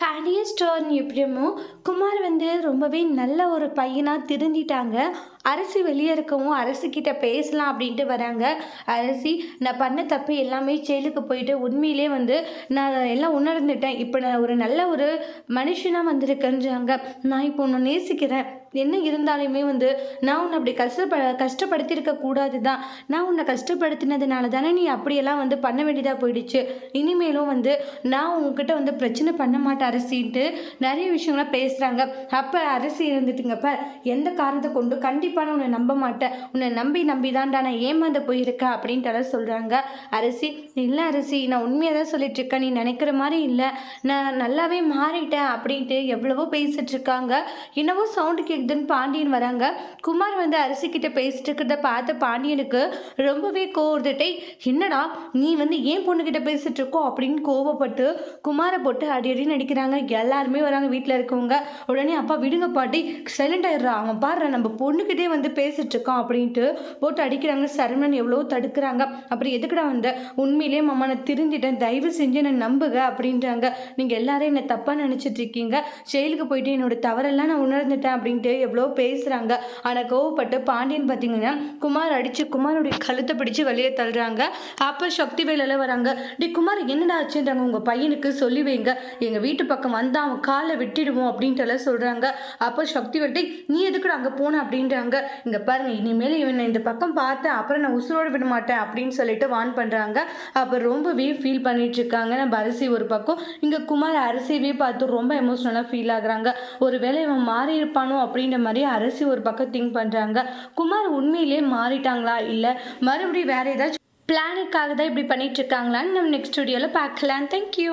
ஃபேனியஸ் turn எப்படியுமோ Kumar வந்து ரொம்பவே நல்ல ஒரு பையனாக திருந்திட்டாங்க. அரசி வெளியே இருக்கவும் அரசிக்கிட்ட பேசலாம் அப்படின்ட்டு வராங்க. அரசி, நான் பண்ண தப்பு எல்லாமே ஜெயிலுக்கு போயிட்டு உண்மையிலே வந்து நான் எல்லாம் உணர்ந்துட்டேன். இப்போ நான் ஒரு நல்ல ஒரு மனுஷனாக வந்திருக்கேன்றாங்க. நான் இப்போ உன்னை நேசிக்கிறேன். என்ன இருந்தாலுமே வந்து நான் உன்னை அப்படி கஷ்டப்படுத்தியிருக்க கூடாது தான். நான் உன்னை கஷ்டப்படுத்தினதுனால தானே நீ அப்படியெல்லாம் வந்து பண்ண வேண்டியதாக போயிடுச்சு. இனிமேலும் வந்து நான் உங்ககிட்ட வந்து பிரச்சனை பண்ண மாட்டேன் அரசின்ட்டு நிறைய விஷயங்கள்லாம் பேசுகிறாங்க. அப்போ அரசி இருந்துட்டுங்கப்ப, எந்த காரணத்தை கொண்டு கண்டிப்பாக நான் உன்னை நம்ப மாட்டேன், உன்னை நம்பி தான்டா நான் ஏமாந்து போயிருக்கேன் அப்படின்ட்டு சொல்கிறாங்க. அரசி, இல்லை அரசி, நான் உண்மையாக தான் சொல்லிட்டு இருக்கேன், நீ நினைக்கிற மாதிரி இல்லை, நான் நல்லாவே மாறிட்டேன் அப்படின்ட்டு எவ்வளவோ பேசிட்டு இருக்காங்க. என்னவோ சவுண்டு கேட்குதுன்னு பாண்டியன் வராங்க. குமார் வந்து அரசி கிட்ட பேசிட்டு இருக்கிறத பார்த்து பாண்டியனுக்கு ரொம்பவே கோவத்துட்டே, என்னடா நீ வந்து ஏன் பொண்ணுகிட்ட பேசிட்டு இருக்கோ அப்படின்னு கோவப்பட்டு குமாரை போட்டு அடி அடி நடிக்கிறாங்க. எல்லாருமே வராங்க வீட்டில் இருக்கவங்க. உடனே அப்பா விடுங்க பாட்டி, சைலண்ட் ஆயிடுறா, அவன் பாடுற நம்ம பொண்ணுக்கிட்டே வந்து பேசிட்டு இருக்கான் அப்படின்ட்டு போட்டு அடிக்கிறாங்க. சரவணன் எவ்வளோ தடுக்கிறாங்க. அப்புறம் எதுக்குடா வந்த, உண்மையிலேயே மாமா நான் திருந்திட்டேன், தயவு செஞ்சு என்னை நம்புக அப்படின்றாங்க. நீங்கள் எல்லாரும் என்னை தப்பாக நினச்சிட்டு இருக்கீங்க, ஜெயிலுக்கு போயிட்டு என்னோட தவறெல்லாம் நான் உணர்ந்துட்டேன் அப்படின்ட்டு எவ்வளோ பேசுகிறாங்க. ஆனால் கோவப்பட்டு பாண்டியன் பார்த்தீங்கன்னா குமார் அடித்து குமாரோடைய கழுத்தை பிடிச்சி வெளியே தள்ளுறாங்க. அப்போ சக்தி வேலையில் வராங்க. டி குமார், என்னடா ஆச்சுன்றாங்க. உங்கள் பையனுக்கு சொல்லி வைங்க, எங்கள் வீட்டு பக்கம் வந்தால் அவன் காலை விட்டுடுவோம் அப்படின்ட்டு எல்லாம் சொல்கிறாங்க. அப்போ சக்தி வெட்டி, நீ எதுக்குட அங்கே போன அப்படின்றாங்க. இங்கே பாருங்க, இனிமேல் இவனை இந்த பக்கம் பார்த்தேன் அப்புறம் நான் உசுரோடு விட மாட்டேன் அப்படின்னு சொல்லிட்டு வான் பண்ணுறாங்க. அப்போ ரொம்பவே ஃபீல் பண்ணிட்டு இருக்காங்க நம்ம அரசி ஒரு பக்கம். இங்கே குமார் அரசியவே பார்த்து ரொம்ப எமோஷ்னலாக ஃபீல் ஆகுறாங்க. ஒரு வேளை இவன் மாறி இருப்பானோ அப்படின்ற மாதிரி அரசி ஒரு பக்கம் திங்க் பண்ணுறாங்க. குமார் உண்மையிலே மாறிட்டாங்களா, இல்லை மறுபடியும் வேற ஏதாச்சும் பிளானுக்காக தான் இப்படி பண்ணிட்டு இருக்காங்களான்னு நம்ம நெக்ஸ்ட் வீடியோவில் பார்க்கலாம். தேங்க்யூ.